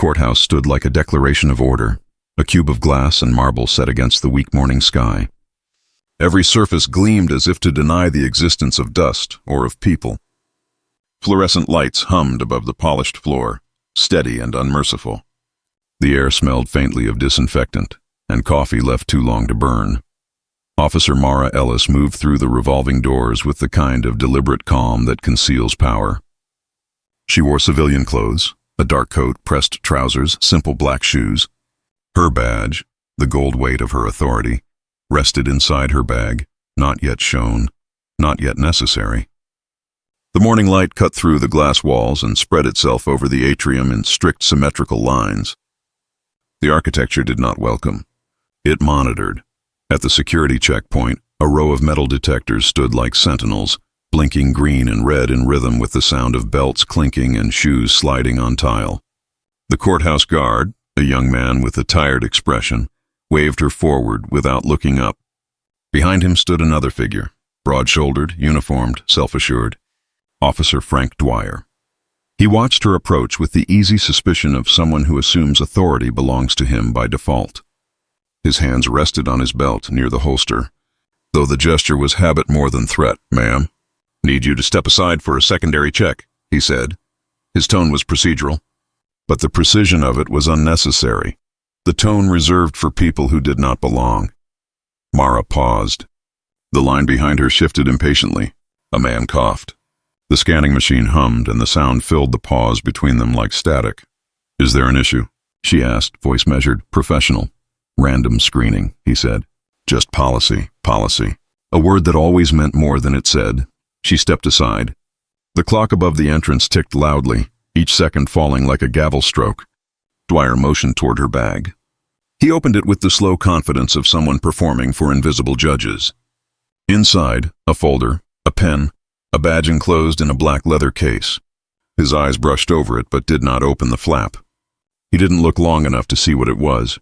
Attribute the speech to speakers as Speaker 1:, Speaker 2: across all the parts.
Speaker 1: courthouse stood like a declaration of order, a cube of glass and marble set against the weak morning sky. Every surface gleamed as if to deny the existence of dust or of people. Fluorescent lights hummed above the polished floor, steady and unmerciful. The air smelled faintly of disinfectant, and coffee left too long to burn. Officer Mara Ellis moved through the revolving doors with the kind of deliberate calm that conceals power. She wore civilian clothes, a dark coat, pressed trousers, simple black shoes. Her badge, the gold weight of her authority, rested inside her bag, not yet shown, not yet necessary. The morning light cut through the glass walls and spread itself over the atrium in strict symmetrical lines. The architecture did not welcome. It monitored. At the security checkpoint, a row of metal detectors stood like sentinels, blinking green and red in rhythm with the sound of belts clinking and shoes sliding on tile. The courthouse guard, a young man with a tired expression, waved her forward without looking up. Behind him stood another figure, broad-shouldered, uniformed, self-assured. Officer Frank Dwyer. He watched her approach with the easy suspicion of someone who assumes authority belongs to him by default. His hands rested on his belt near the holster, though the gesture was habit more than threat. "Ma'am, need you to step aside for a secondary check," he said. His tone was procedural, but the precision of it was unnecessary, the tone reserved for people who did not belong. Mara paused. The line behind her shifted impatiently. A man coughed. The scanning machine hummed, and the sound filled the pause between them like static. "Is there an issue?" she asked, voice measured, professional. "Random screening," he said. "Just policy, policy." A word that always meant more than it said. She stepped aside. The clock above the entrance ticked loudly, each second falling like a gavel stroke. Dwyer motioned toward her bag. He opened it with the slow confidence of someone performing for invisible judges. Inside, a folder, a pen, a badge enclosed in a black leather case. His eyes brushed over it but did not open the flap. He didn't look long enough to see what it was.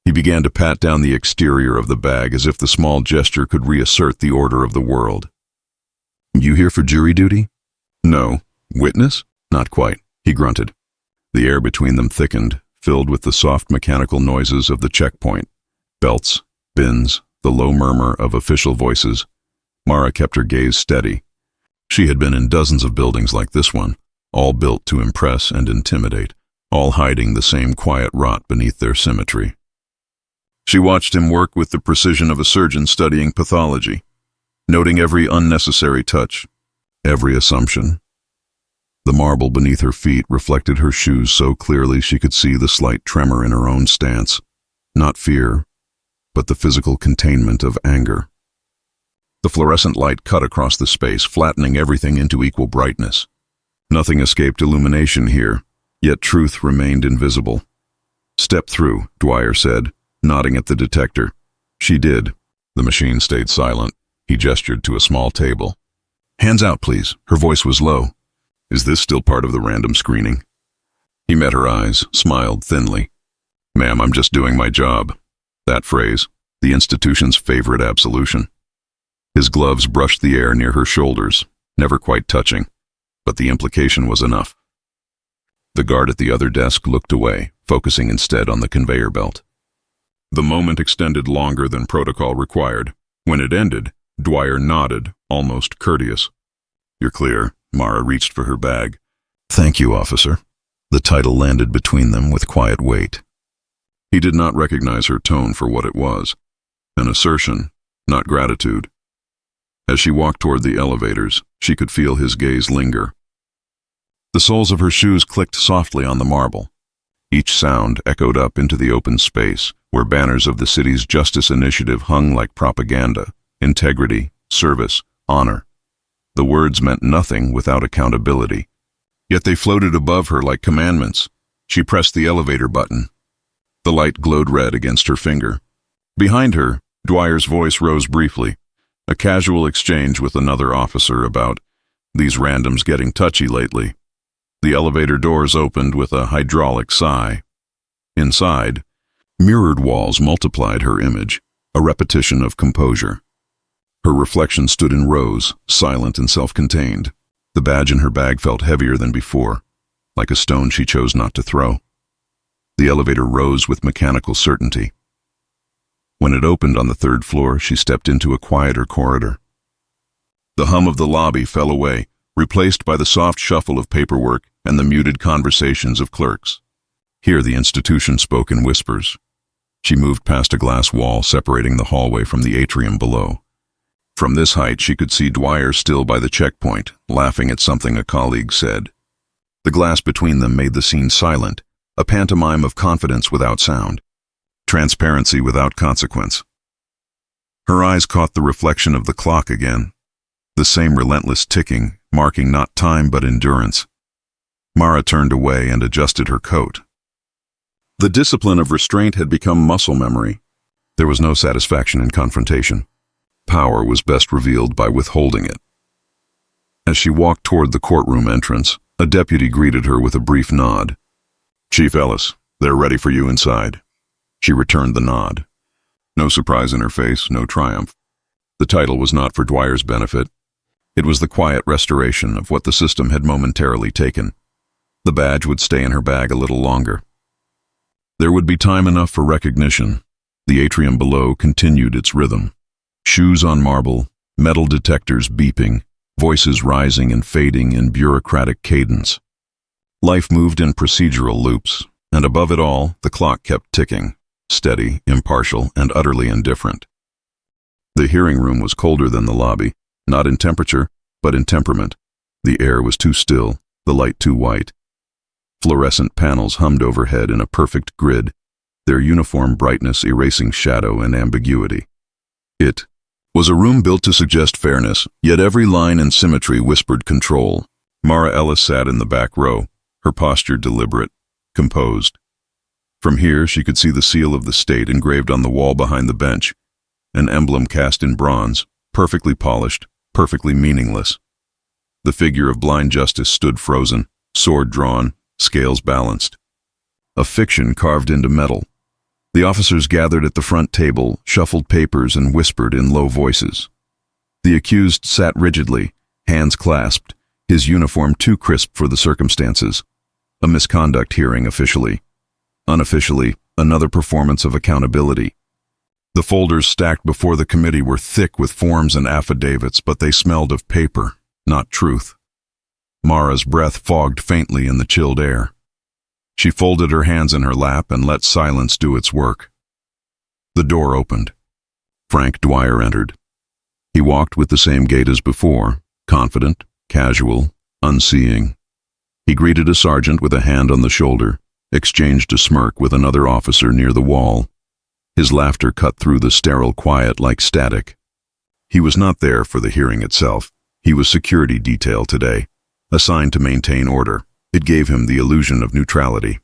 Speaker 1: He began to pat down the exterior of the bag as if the small gesture could reassert the order of the world. "You here for jury duty?" "No." "Witness?" "Not quite," he grunted. The air between them thickened, filled with the soft mechanical noises of the checkpoint. Belts, bins, the low murmur of official voices. Mara kept her gaze steady. She had been in dozens of buildings like this one, all built to impress and intimidate, all hiding the same quiet rot beneath their symmetry. She watched him work with the precision of a surgeon studying pathology, noting every unnecessary touch, every assumption. The marble beneath her feet reflected her shoes so clearly she could see the slight tremor in her own stance, not fear, but the physical containment of anger. The fluorescent light cut across the space, flattening everything into equal brightness. Nothing escaped illumination here, yet truth remained invisible. "Step through," Dwyer said, nodding at the detector. She did. The machine stayed silent. He gestured to a small table. "Hands out, please." Her voice was low. "Is this still part of the random screening?" He met her eyes, smiled thinly. "Ma'am, I'm just doing my job." That phrase, the institution's favorite absolution. His gloves brushed the air near her shoulders, never quite touching, but the implication was enough. The guard at the other desk looked away, focusing instead on the conveyor belt. The moment extended longer than protocol required. When it ended, Dwyer nodded, almost courteous. "You're clear." Mara reached for her bag. "Thank you, officer." The title landed between them with quiet weight. He did not recognize her tone for what it was, an assertion, not gratitude. As she walked toward the elevators, she could feel his gaze linger. The soles of her shoes clicked softly on the marble. Each sound echoed up into the open space, where banners of the city's justice initiative hung like propaganda: integrity, service, honor. The words meant nothing without accountability. Yet they floated above her like commandments. She pressed the elevator button. The light glowed red against her finger. Behind her, Dwyer's voice rose briefly, a casual exchange with another officer about these randoms getting touchy lately. The elevator doors opened with a hydraulic sigh. Inside, mirrored walls multiplied her image, a repetition of composure. Her reflection stood in rows, silent and self-contained. The badge in her bag felt heavier than before, like a stone she chose not to throw. The elevator rose with mechanical certainty. When it opened on the third floor, she stepped into a quieter corridor. The hum of the lobby fell away, replaced by the soft shuffle of paperwork and the muted conversations of clerks. Here the institution spoke in whispers. She moved past a glass wall separating the hallway from the atrium below. From this height she could see Dwyer still by the checkpoint, laughing at something a colleague said. The glass between them made the scene silent, a pantomime of confidence without sound, transparency without consequence. Her eyes caught the reflection of the clock again, the same relentless ticking, marking not time but endurance. Mara turned away and adjusted her coat. The discipline of restraint had become muscle memory. There was no satisfaction in confrontation. Power was best revealed by withholding it. As she walked toward the courtroom entrance, a deputy greeted her with a brief nod. "Chief Ellis, they're ready for you inside." She returned the nod. No surprise in her face, no triumph. The title was not for Dwyer's benefit. It was the quiet restoration of what the system had momentarily taken. The badge would stay in her bag a little longer. There would be time enough for recognition. The atrium below continued its rhythm. Shoes on marble, metal detectors beeping, voices rising and fading in bureaucratic cadence. Life moved in procedural loops, and above it all, the clock kept ticking, steady, impartial, and utterly indifferent. The hearing room was colder than the lobby, not in temperature, but in temperament. The air was too still, the light too white. Fluorescent panels hummed overhead in a perfect grid, their uniform brightness erasing shadow and ambiguity. It was a room built to suggest fairness, yet every line and symmetry whispered control. Mara Ellis sat in the back row, her posture deliberate, composed. From here she could see the seal of the state engraved on the wall behind the bench, an emblem cast in bronze, perfectly polished, perfectly meaningless. The figure of blind justice stood frozen, sword drawn, scales balanced. A fiction carved into metal. The officers gathered at the front table, shuffled papers, and whispered in low voices. The accused sat rigidly, hands clasped, his uniform too crisp for the circumstances. A misconduct hearing officially. Unofficially, another performance of accountability. The folders stacked before the committee were thick with forms and affidavits, but they smelled of paper, not truth. Mara's breath fogged faintly in the chilled air. She folded her hands in her lap and let silence do its work. The door opened. Frank Dwyer entered. He walked with the same gait as before, confident, casual, unseeing. He greeted a sergeant with a hand on the shoulder, exchanged a smirk with another officer near the wall. His laughter cut through the sterile quiet like static. He was not there for the hearing itself. He was security detail today, assigned to maintain order. It gave him the illusion of neutrality.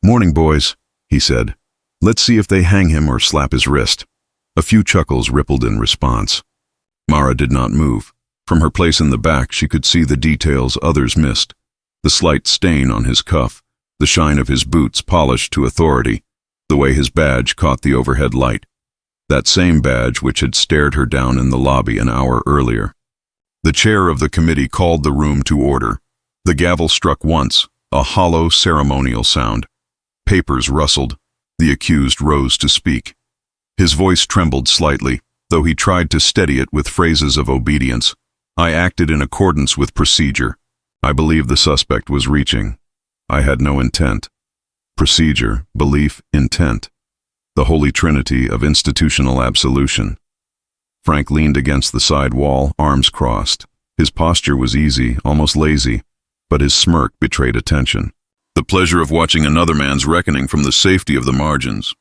Speaker 1: "Morning, boys," he said. "Let's see if they hang him or slap his wrist." A few chuckles rippled in response. Mara did not move. From her place in the back, she could see the details others missed. The slight stain on his cuff, the shine of his boots polished to authority, the way his badge caught the overhead light. That same badge which had stared her down in the lobby an hour earlier. The chair of the committee called the room to order. The gavel struck once, a hollow ceremonial sound. Papers rustled. The accused rose to speak. His voice trembled slightly, though he tried to steady it with phrases of obedience. "I acted in accordance with procedure. I believe the suspect was reaching. I had no intent." Procedure, belief, intent. The holy trinity of institutional absolution. Frank leaned against the side wall, arms crossed. His posture was easy, almost lazy, but his smirk betrayed attention. The pleasure of watching another man's reckoning from the safety of the margins.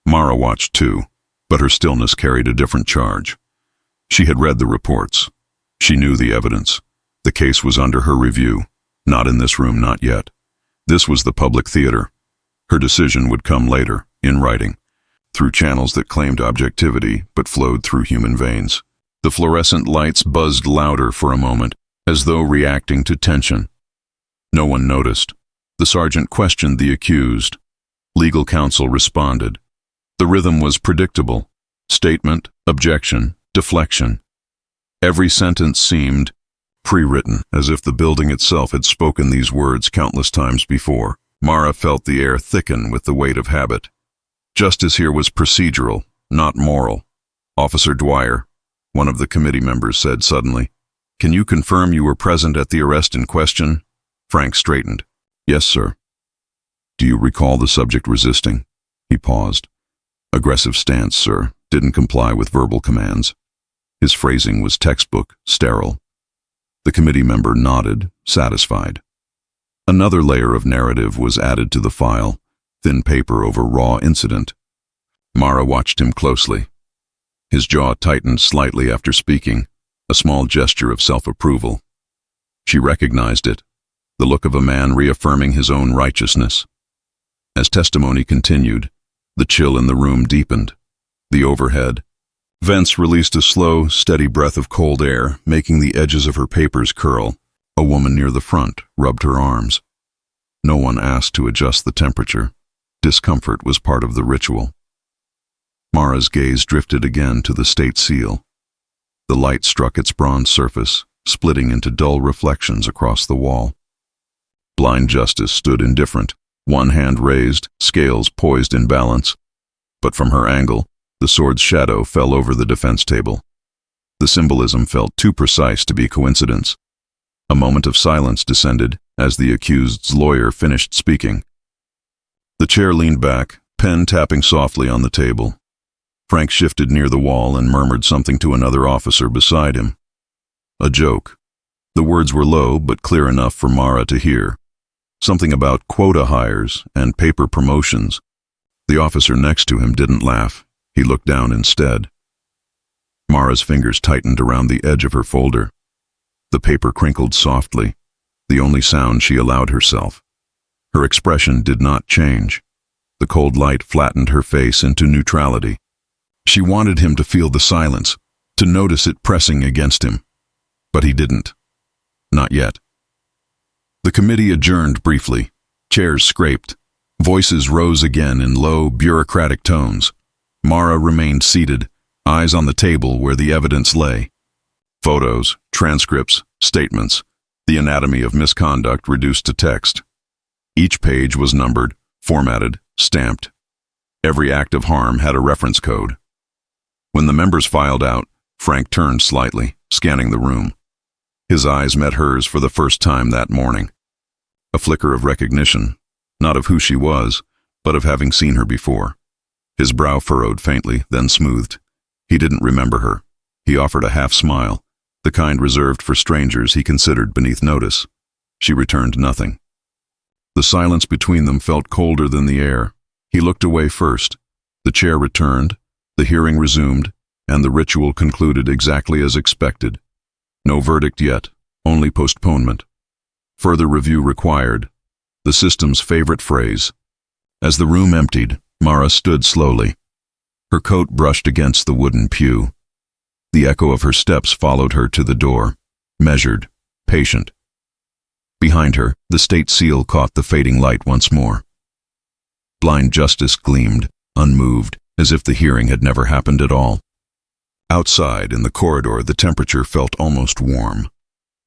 Speaker 1: Mara watched too, but her stillness carried a different charge. She had read the reports. She knew the evidence. The case was under her review. Not in this room, not yet. This was the public theater. Her decision would come later, in writing, through channels that claimed objectivity but flowed through human veins. The fluorescent lights buzzed louder for a moment, as though reacting to tension. No one noticed. The sergeant questioned the accused. Legal counsel responded. The rhythm was predictable. Statement, objection, deflection. Every sentence seemed pre-written, as if the building itself had spoken these words countless times before. Mara felt the air thicken with the weight of habit. Justice here was procedural, not moral. "Officer Dwyer," one of the committee members said suddenly, "can you confirm you were present at the arrest in question?" Frank straightened. "Yes, sir." "Do you recall the subject resisting?" He paused. "Aggressive stance, sir. Didn't comply with verbal commands." His phrasing was textbook, sterile. The committee member nodded, satisfied. Another layer of narrative was added to the file, thin paper over raw incident. Mara watched him closely. His jaw tightened slightly after speaking, a small gesture of self-approval. She recognized it, the look of a man reaffirming his own righteousness. As testimony continued, the chill in the room deepened. The overhead vents released a slow, steady breath of cold air, making the edges of her papers curl. A woman near the front rubbed her arms. No one asked to adjust the temperature. Discomfort was part of the ritual. Mara's gaze drifted again to the state seal. The light struck its bronze surface, splitting into dull reflections across the wall. Blind Justice stood indifferent, one hand raised, scales poised in balance. But from her angle, the sword's shadow fell over the defense table. The symbolism felt too precise to be coincidence. A moment of silence descended as the accused's lawyer finished speaking. The chair leaned back, pen tapping softly on the table. Frank shifted near the wall and murmured something to another officer beside him. A joke. The words were low but clear enough for Mara to hear. Something about quota hires and paper promotions. The officer next to him didn't laugh. He looked down instead. Mara's fingers tightened around the edge of her folder. The paper crinkled softly, the only sound she allowed herself. Her expression did not change. The cold light flattened her face into neutrality. She wanted him to feel the silence, to notice it pressing against him. But he didn't. Not yet. The committee adjourned briefly. Chairs scraped. Voices rose again in low, bureaucratic tones. Mara remained seated, eyes on the table where the evidence lay. Photos, transcripts, statements, the anatomy of misconduct reduced to text. Each page was numbered, formatted, stamped. Every act of harm had a reference code. When the members filed out, Frank turned slightly, scanning the room. His eyes met hers for the first time that morning. A flicker of recognition, not of who she was, but of having seen her before. His brow furrowed faintly, then smoothed. He didn't remember her. He offered a half smile, the kind reserved for strangers he considered beneath notice. She returned nothing. The silence between them felt colder than the air. He looked away first. The chair returned, the hearing resumed, and the ritual concluded exactly as expected. No verdict yet, only postponement. Further review required, the system's favorite phrase. As the room emptied, Mara stood slowly. Her coat brushed against the wooden pew. The echo of her steps followed her to the door, measured, patient. Behind her, the state seal caught the fading light once more. Blind Justice gleamed, unmoved, as if the hearing had never happened at all. Outside, in the corridor, the temperature felt almost warm.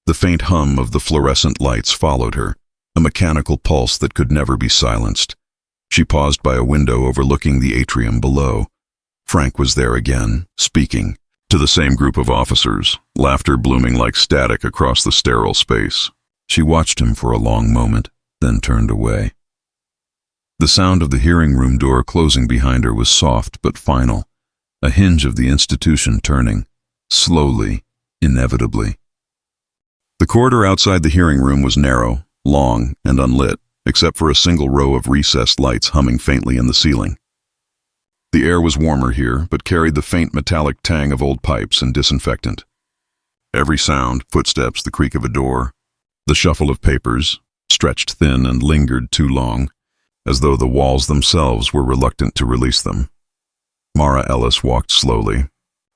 Speaker 1: The faint hum of the fluorescent lights followed her, a mechanical pulse that could never be silenced. She paused by a window overlooking the atrium below. Frank was there again, speaking, to the same group of officers, laughter blooming like static across the sterile space. She watched him for a long moment, then turned away. The sound of the hearing room door closing behind her was soft but final, a hinge of the institution turning, slowly, inevitably. The corridor outside the hearing room was narrow, long, and unlit, except for a single row of recessed lights humming faintly in the ceiling. The air was warmer here, but carried the faint metallic tang of old pipes and disinfectant. Every sound, footsteps, the creak of a door, the shuffle of papers, stretched thin and lingered too long, as though the walls themselves were reluctant to release them. Mara Ellis walked slowly,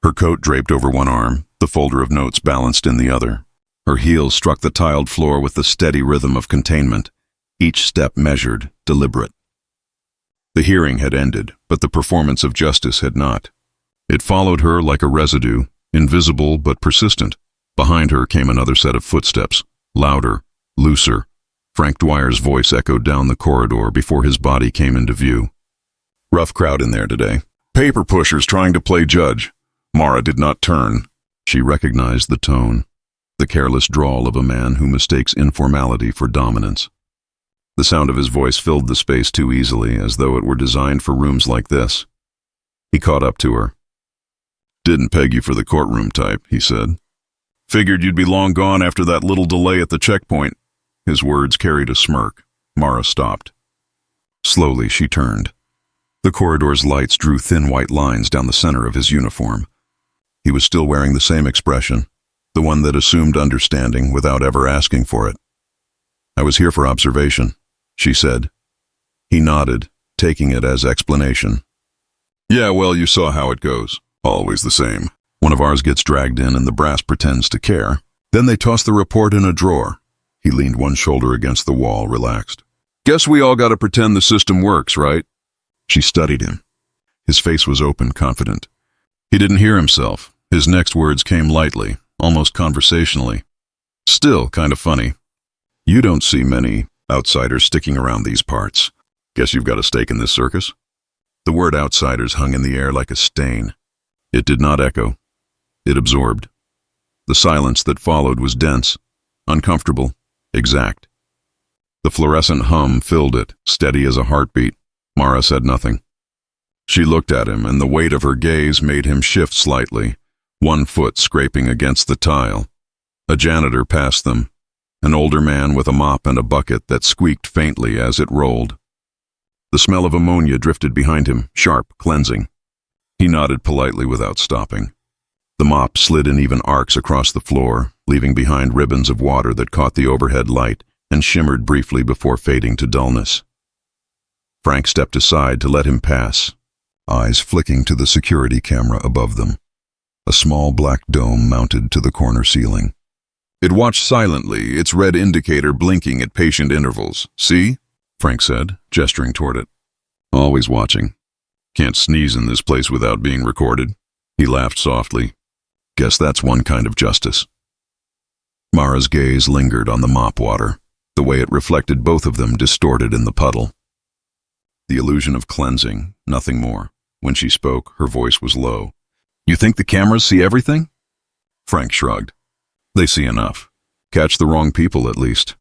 Speaker 1: her coat draped over one arm, the folder of notes balanced in the other. Her heels struck the tiled floor with the steady rhythm of containment, each step measured, deliberate. The hearing had ended, but the performance of justice had not. It followed her like a residue, invisible but persistent. Behind her came another set of footsteps, louder, looser, Frank Dwyer's voice echoed down the corridor before his body came into view. Rough crowd in there today. Paper pushers trying to play judge. Mara did not turn. She recognized the tone, the careless drawl of a man who mistakes informality for dominance. The sound of his voice filled the space too easily, as though it were designed for rooms like this. He caught up to her. "Didn't peg you for the courtroom type," he said. "Figured you'd be long gone after that little delay at the checkpoint." His words carried a smirk. Mara stopped. Slowly, she turned. The corridor's lights drew thin white lines down the center of his uniform. He was still wearing the same expression, the one that assumed understanding without ever asking for it. "I was here for observation," she said. He nodded, taking it as explanation. "Yeah, well, you saw how it goes. Always the same. One of ours gets dragged in and the brass pretends to care. Then they toss the report in a drawer." He leaned one shoulder against the wall, relaxed. "Guess we all gotta pretend the system works, right?" She studied him. His face was open, confident. He didn't hear himself. His next words came lightly, almost conversationally. "Still kind of funny. You don't see many outsiders sticking around these parts. Guess you've got a stake in this circus?" The word outsiders hung in the air like a stain. It did not echo. It absorbed. The silence that followed was dense, uncomfortable, exact. The fluorescent hum filled it, steady as a heartbeat. Mara said nothing. She looked at him, and the weight of her gaze made him shift slightly, one foot scraping against the tile. A janitor passed them, an older man with a mop and a bucket that squeaked faintly as it rolled. The smell of ammonia drifted behind him, sharp, cleansing. He nodded politely without stopping. The mop slid in even arcs across the floor, leaving behind ribbons of water that caught the overhead light and shimmered briefly before fading to dullness. Frank stepped aside to let him pass, eyes flicking to the security camera above them, a small black dome mounted to the corner ceiling. It watched silently, its red indicator blinking at patient intervals. "See?" Frank said, gesturing toward it. "Always watching. Can't sneeze in this place without being recorded." He laughed softly. "Guess that's one kind of justice." Mara's gaze lingered on the mop water, the way it reflected both of them distorted in the puddle. The illusion of cleansing, nothing more. When she spoke, her voice was low. "You think the cameras see everything?" Frank shrugged. "They see enough. Catch the wrong people, at least.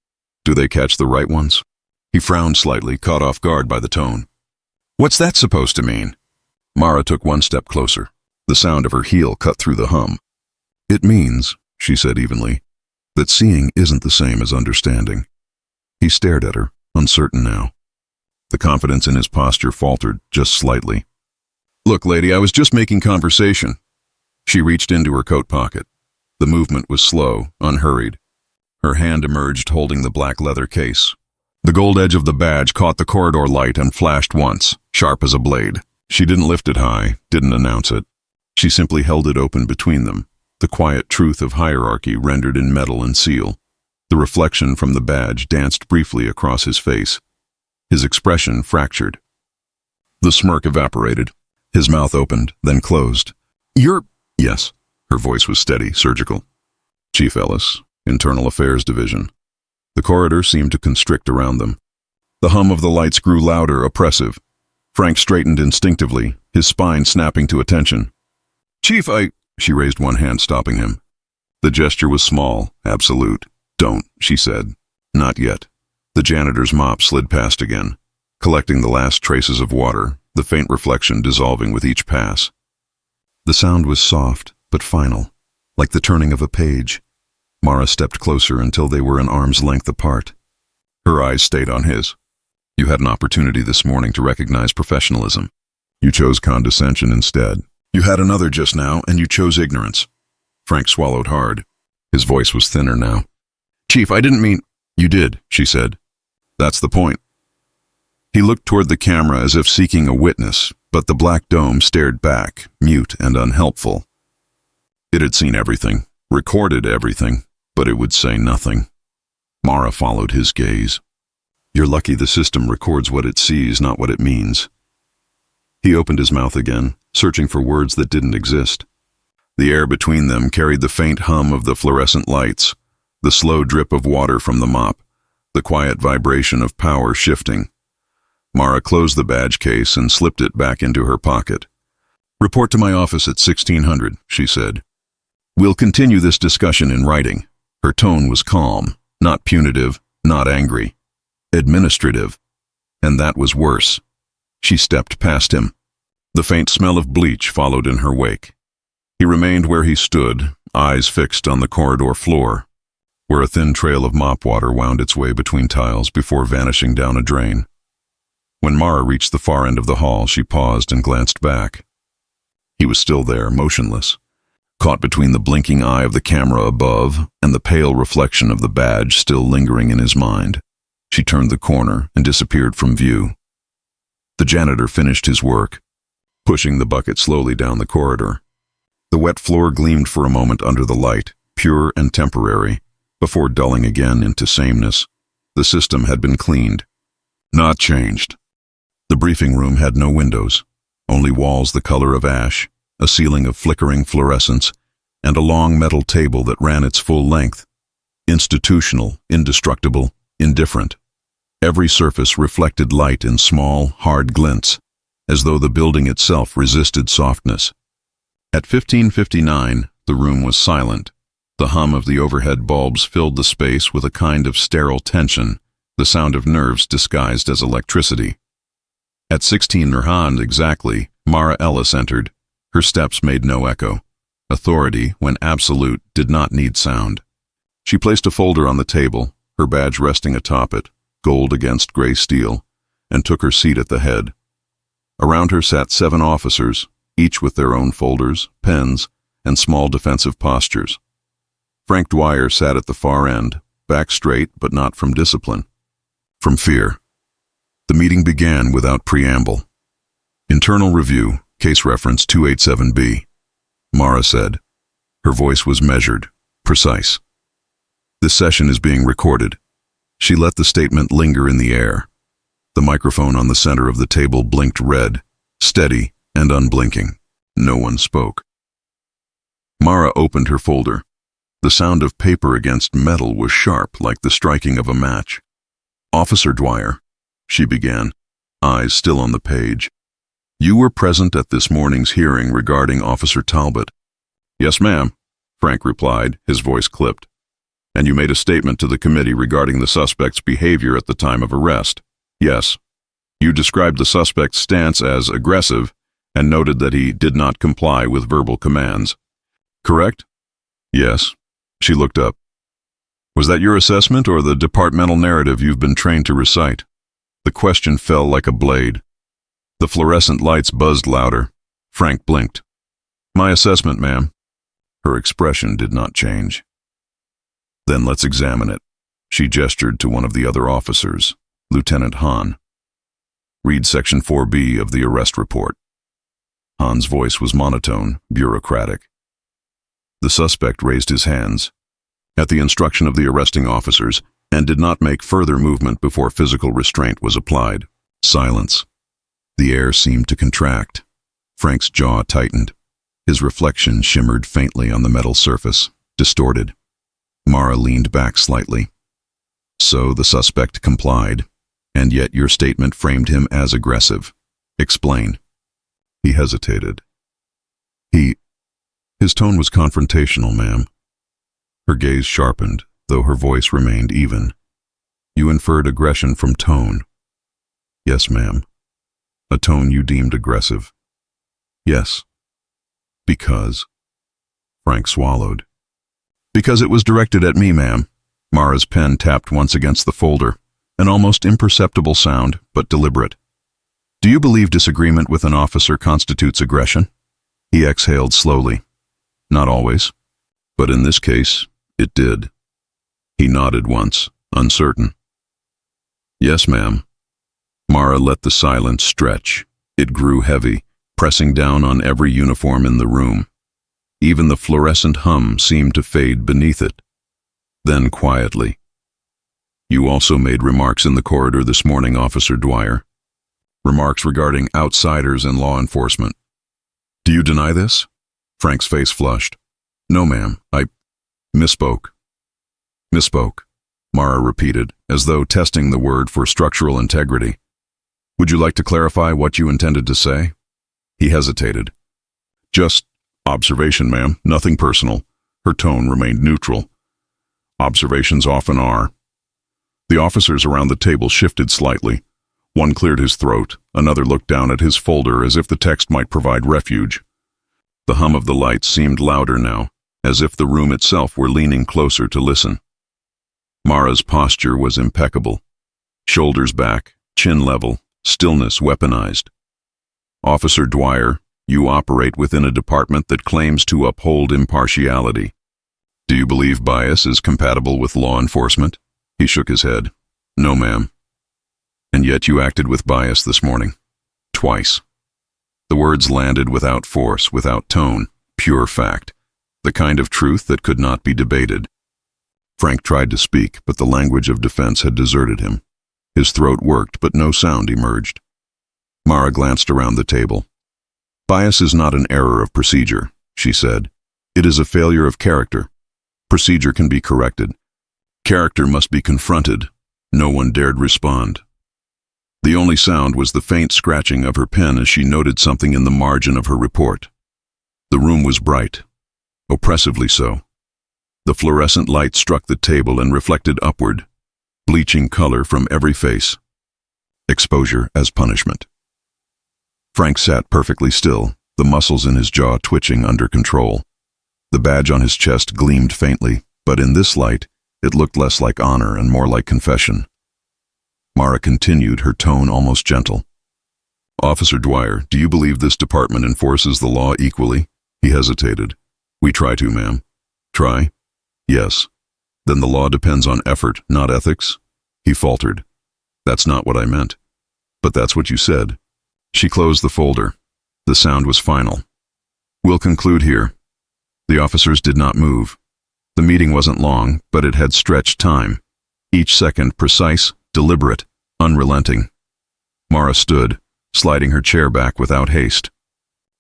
Speaker 1: Do they catch the right ones?" He frowned slightly, caught off guard by the tone. "What's that supposed to mean?" Mara took one step closer. The sound of her heel cut through the hum. "It means," she said evenly, "that seeing isn't the same as understanding." He stared at her, uncertain now. The confidence in his posture faltered just slightly. "Look, lady, I was just making conversation." She reached into her coat pocket. The movement was slow, unhurried. Her hand emerged holding the black leather case. The gold edge of the badge caught the corridor light and flashed once, sharp as a blade. She didn't lift it high, didn't announce it. She simply held it open between them, the quiet truth of hierarchy rendered in metal and seal. The reflection from the badge danced briefly across his face. His expression fractured. The smirk evaporated. His mouth opened, then closed. "You're—" "Yes." Her voice was steady, surgical. "Chief Ellis, Internal Affairs Division." The corridor seemed to constrict around them. The hum of the lights grew louder, oppressive. Frank straightened instinctively, his spine snapping to attention. "Chief, She raised one hand, stopping him. The gesture was small, absolute. "Don't," she said. "Not yet." The janitor's mop slid past again, collecting the last traces of water, the faint reflection dissolving with each pass. The sound was soft, but final, like the turning of a page. Mara stepped closer until they were an arm's length apart. Her eyes stayed on his. "You had an opportunity this morning to recognize professionalism. You chose condescension instead. You had another just now, and you chose ignorance." Frank swallowed hard. His voice was thinner now. "Chief, I didn't mean—" "You did," she said. "That's the point." He looked toward the camera as if seeking a witness, but the black dome stared back, mute and unhelpful. It had seen everything, recorded everything, but it would say nothing. Mara followed his gaze. "You're lucky the system records what it sees, not what it means." He opened his mouth again, searching for words that didn't exist. The air between them carried the faint hum of the fluorescent lights, the slow drip of water from the mop, the quiet vibration of power shifting. Mara closed the badge case and slipped it back into her pocket. "Report to my office at 1600, she said. "We'll continue this discussion in writing." Her tone was calm, not punitive, not angry. Administrative. And that was worse. She stepped past him. The faint smell of bleach followed in her wake. He remained where he stood, eyes fixed on the corridor floor, where a thin trail of mop water wound its way between tiles before vanishing down a drain. When Mara reached the far end of the hall, she paused and glanced back. He was still there, motionless, caught between the blinking eye of the camera above and the pale reflection of the badge still lingering in his mind. She turned the corner and disappeared from view. The janitor finished his work, pushing the bucket slowly down the corridor. The wet floor gleamed for a moment under the light, pure and temporary, before dulling again into sameness. The system had been cleaned, not changed. The briefing room had no windows, only walls the color of ash, a ceiling of flickering fluorescence, and a long metal table that ran its full length. Institutional, indestructible, indifferent. Every surface reflected light in small, hard glints, as though the building itself resisted softness. At 15:59, the room was silent. The hum of the overhead bulbs filled the space with a kind of sterile tension, the sound of nerves disguised as electricity. At 16 Nurhan exactly, Mara Ellis entered. Her steps made no echo. Authority, when absolute, did not need sound. She placed a folder on the table, her badge resting atop it, gold against gray steel, and took her seat at the head. Around her sat 7 officers, each with their own folders, pens, and small defensive postures. Frank Dwyer sat at the far end, back straight but not from discipline, from fear. The meeting began without preamble. "Internal review, case reference 287B, Mara said. Her voice was measured, precise. "This session is being recorded." She let the statement linger in the air. The microphone on the center of the table blinked red, steady and unblinking. No one spoke. Mara opened her folder. The sound of paper against metal was sharp, like the striking of a match. "Officer Dwyer," she began, eyes still on the page. "You were present at this morning's hearing regarding Officer Talbot." "Yes, ma'am," Frank replied, his voice clipped. "And you made a statement to the committee regarding the suspect's behavior at the time of arrest." "Yes." "You described the suspect's stance as aggressive and noted that he did not comply with verbal commands. Correct?" "Yes." She looked up. "Was that your assessment or the departmental narrative you've been trained to recite?" The question fell like a blade. The fluorescent lights buzzed louder. Frank blinked. "My assessment, ma'am." Her expression did not change. "Then let's examine it." She gestured to one of the other officers, Lieutenant Hahn. "Read Section 4B of the arrest report." Hahn's voice was monotone, bureaucratic. The suspect raised his hands, at the instruction of the arresting officers, and did not make further movement before physical restraint was applied. Silence. The air seemed to contract. Frank's jaw tightened. His reflection shimmered faintly on the metal surface, distorted. Mara leaned back slightly. "So the suspect complied, and yet your statement framed him as aggressive. Explain." He hesitated. His tone was confrontational, ma'am." Her gaze sharpened, though her voice remained even. "You inferred aggression from tone." "Yes, ma'am." "A tone you deemed aggressive." "Yes." "Because?" Frank swallowed. "Because it was directed at me, ma'am." Mara's pen tapped once against the folder, an almost imperceptible sound, but deliberate. "Do you believe disagreement with an officer constitutes aggression?" He exhaled slowly. "Not always, but in this case, it did." He nodded once, uncertain. "Yes, ma'am." Mara let the silence stretch. It grew heavy, pressing down on every uniform in the room. Even the fluorescent hum seemed to fade beneath it. Then quietly, "You also made remarks in the corridor this morning, Officer Dwyer. Remarks regarding outsiders and law enforcement. Do you deny this?" Frank's face flushed. "No, ma'am. I misspoke." "Misspoke." Mara repeated, as though testing the word for structural integrity. Would you like to clarify what you intended to say? He hesitated. Just observation, ma'am, nothing personal. Her tone remained neutral. Observations often are. The officers around the table shifted slightly. One cleared his throat, another looked down at his folder as if the text might provide refuge. The hum of the lights seemed louder now, as if the room itself were leaning closer to listen. Mara's posture was impeccable. Shoulders back, chin level, stillness weaponized. Officer Dwyer, you operate within a department that claims to uphold impartiality. Do you believe bias is compatible with law enforcement? He shook his head. No, ma'am. And yet you acted with bias this morning. Twice. The words landed without force, without tone, pure fact. The kind of truth that could not be debated. Frank tried to speak, but the language of defense had deserted him. His throat worked, but no sound emerged. Mara glanced around the table. Bias is not an error of procedure, she said. It is a failure of character. Procedure can be corrected. Character must be confronted. No one dared respond. The only sound was the faint scratching of her pen as she noted something in the margin of her report. The room was bright, oppressively so. The fluorescent light struck the table and reflected upward, bleaching color from every face. Exposure as punishment. Frank sat perfectly still, the muscles in his jaw twitching under control. The badge on his chest gleamed faintly, but in this light, it looked less like honor and more like confession. Mara continued, her tone almost gentle. Officer Dwyer, do you believe this department enforces the law equally? He hesitated. We try to, ma'am. Try? Yes. Then the law depends on effort, not ethics? He faltered. That's not what I meant. But that's what you said. She closed the folder. The sound was final. We'll conclude here. The officers did not move. The meeting wasn't long, but it had stretched time. Each second precise, deliberate, unrelenting. Mara stood, sliding her chair back without haste.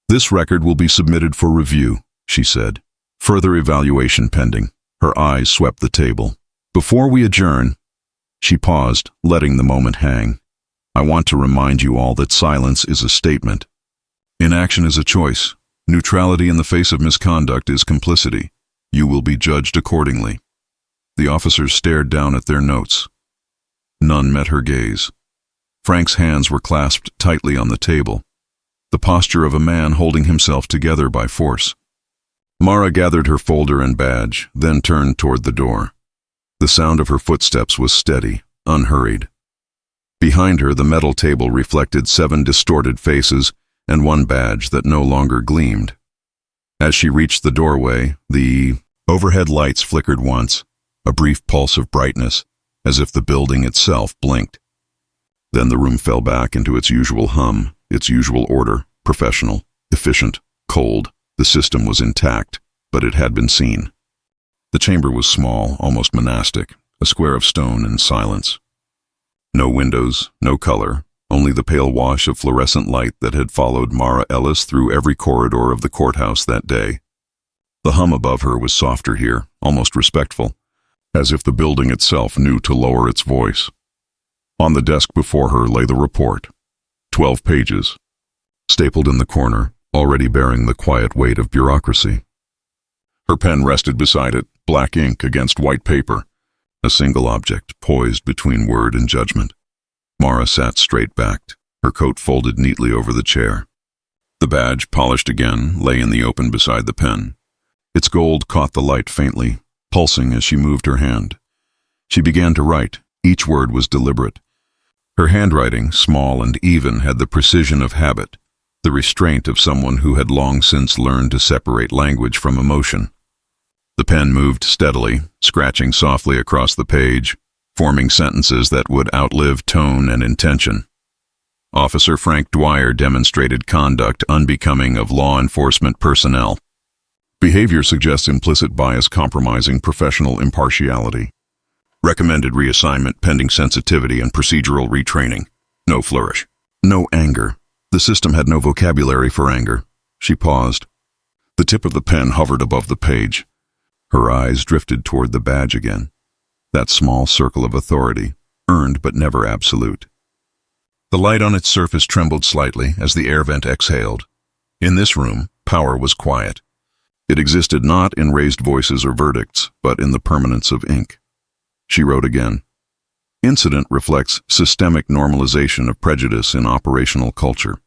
Speaker 1: This record will be submitted for review, she said. Further evaluation pending. Her eyes swept the table. Before we adjourn, she paused, letting the moment hang. I want to remind you all that silence is a statement. Inaction is a choice. Neutrality in the face of misconduct is complicity. You will be judged accordingly. The officers stared down at their notes. None met her gaze. Frank's hands were clasped tightly on the table, the posture of a man holding himself together by force. Mara gathered her folder and badge, then turned toward the door. The sound of her footsteps was steady, unhurried. Behind her, the metal table reflected 7 distorted faces and one badge that no longer gleamed. As she reached the doorway, the overhead lights flickered once, a brief pulse of brightness, as if the building itself blinked. Then the room fell back into its usual hum, its usual order, professional, efficient, cold. The system was intact, but it had been seen. The chamber was small, almost monastic, a square of stone and silence. No windows, no color, only the pale wash of fluorescent light that had followed Mara Ellis through every corridor of the courthouse that day. The hum above her was softer here, almost respectful, as if the building itself knew to lower its voice. On the desk before her lay the report, 12 pages, stapled in the corner, already bearing the quiet weight of bureaucracy. Her pen rested beside it, black ink against white paper, a single object poised between word and judgment. Mara sat straight-backed, her coat folded neatly over the chair. The badge, polished again, lay in the open beside the pen. Its gold caught the light faintly, pulsing as she moved her hand. She began to write. Each word was deliberate. Her handwriting, small and even, had the precision of habit, the restraint of someone who had long since learned to separate language from emotion. The pen moved steadily, scratching softly across the page, forming sentences that would outlive tone and intention. Officer Frank Dwyer demonstrated conduct unbecoming of law enforcement personnel. Behavior suggests implicit bias compromising professional impartiality. Recommended reassignment pending sensitivity and procedural retraining. No flourish. No anger. The system had no vocabulary for anger. She paused. The tip of the pen hovered above the page. Her eyes drifted toward the badge again. that small circle of authority, earned but never absolute. The light on its surface trembled slightly as the air vent exhaled. In this room, power was quiet. It existed not in raised voices or verdicts, but in the permanence of ink. She wrote again. Incident reflects systemic normalization of prejudice in operational culture.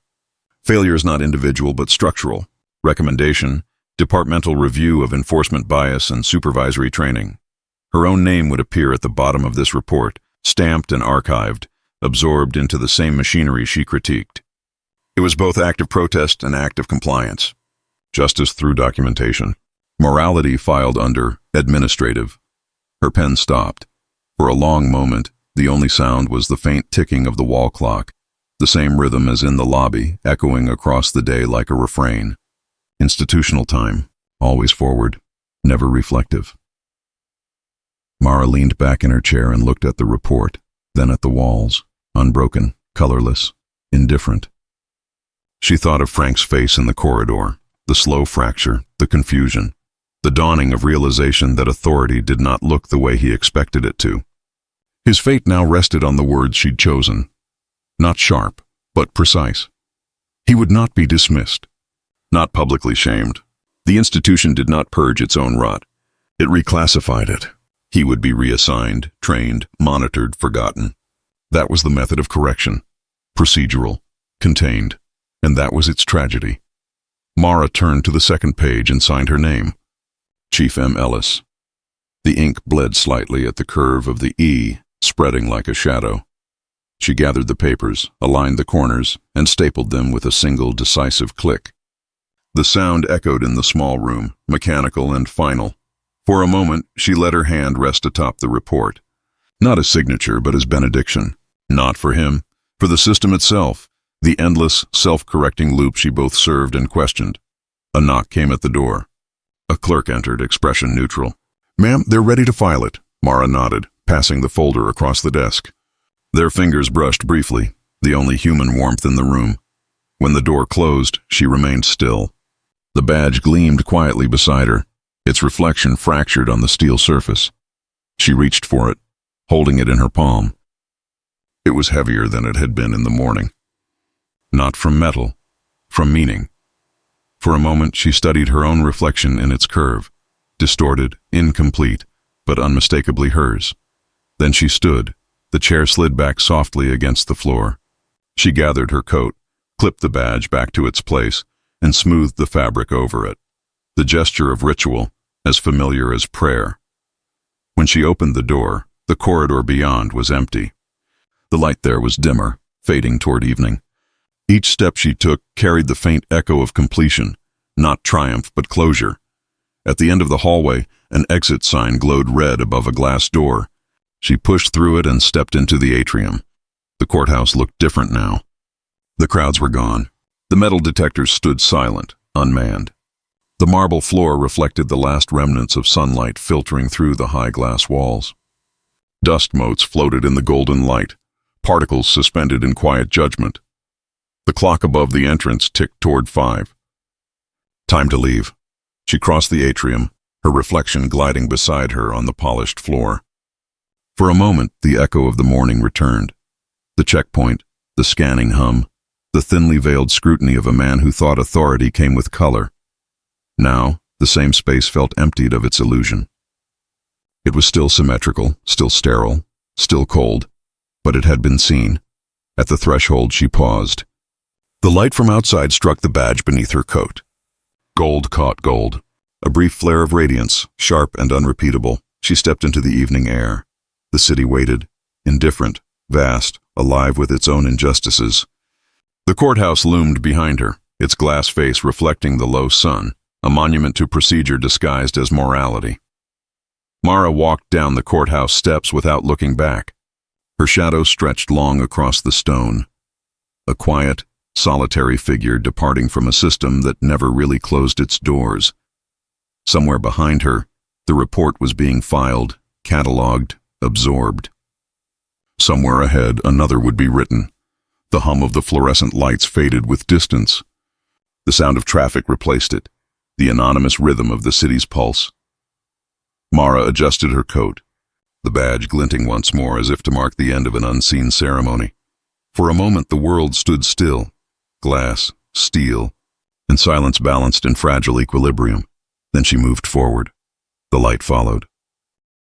Speaker 1: Failure is not individual but structural. Recommendation, departmental review of enforcement bias and supervisory training. Her own name would appear at the bottom of this report, stamped and archived, absorbed into the same machinery she critiqued. It was both act of protest and act of compliance. Justice through documentation. Morality filed under administrative. Her pen stopped. For a long moment, the only sound was the faint ticking of the wall clock, the same rhythm as in the lobby, echoing across the day like a refrain. Institutional time, always forward, never reflective. Mara leaned back in her chair and looked at the report, then at the walls, unbroken, colorless, indifferent. She thought of Frank's face in the corridor, the slow fracture, the confusion, the dawning of realization that authority did not look the way he expected it to. His fate now rested on the words she'd chosen. Not sharp, but precise. He would not be dismissed, not publicly shamed. The institution did not purge its own rot. It reclassified it. He would be reassigned, trained, monitored, forgotten. That was the method of correction. Procedural, contained, and that was its tragedy. Mara turned to the second page and signed her name. Chief M. Ellis. The ink bled slightly at the curve of the E, spreading like a shadow. She gathered the papers, aligned the corners, and stapled them with a single decisive click. The sound echoed in the small room, mechanical and final. For a moment, she let her hand rest atop the report. Not as signature, but as benediction. Not for him, for the system itself, the endless, self-correcting loop she both served and questioned. A knock came at the door. A clerk entered, expression neutral. "Ma'am, they're ready to file it," Mara nodded, passing the folder across the desk. Their fingers brushed briefly, the only human warmth in the room. When the door closed, she remained still. The badge gleamed quietly beside her, its reflection fractured on the steel surface. She reached for it, holding it in her palm. It was heavier than it had been in the morning. Not from metal, from meaning. For a moment, she studied her own reflection in its curve, distorted, incomplete, but unmistakably hers. Then she stood. The chair slid back softly against the floor. She gathered her coat, clipped the badge back to its place, and smoothed the fabric over it. The gesture of ritual, as familiar as prayer. When she opened the door, the corridor beyond was empty. The light there was dimmer, fading toward evening. Each step she took carried the faint echo of completion, not triumph but closure. At the end of the hallway, an exit sign glowed red above a glass door. She pushed through it and stepped into the atrium. The courthouse looked different now. The crowds were gone. The metal detectors stood silent, unmanned. The marble floor reflected the last remnants of sunlight filtering through the high glass walls. Dust motes floated in the golden light, particles suspended in quiet judgment. The clock above the entrance ticked toward 5. Time to leave. She crossed the atrium, her reflection gliding beside her on the polished floor. For a moment, the echo of the morning returned. The checkpoint, the scanning hum, the thinly veiled scrutiny of a man who thought authority came with color. Now, the same space felt emptied of its illusion. It was still symmetrical, still sterile, still cold, but it had been seen. At the threshold, she paused. The light from outside struck the badge beneath her coat. Gold caught gold. A brief flare of radiance, sharp and unrepeatable. She stepped into the evening air. The city waited, indifferent, vast, alive with its own injustices. The courthouse loomed behind her, its glass face reflecting the low sun, a monument to procedure disguised as morality. Mara walked down the courthouse steps without looking back. Her shadow stretched long across the stone. A quiet, solitary figure departing from a system that never really closed its doors. Somewhere behind her, the report was being filed, catalogued, absorbed. Somewhere ahead, another would be written. The hum of the fluorescent lights faded with distance. The sound of traffic replaced it, the anonymous rhythm of the city's pulse. Mara adjusted her coat. the badge glinting once more as if to mark the end of an unseen ceremony. For a moment the world stood still, glass, steel, and silence balanced in fragile equilibrium. Then she moved forward. The light followed.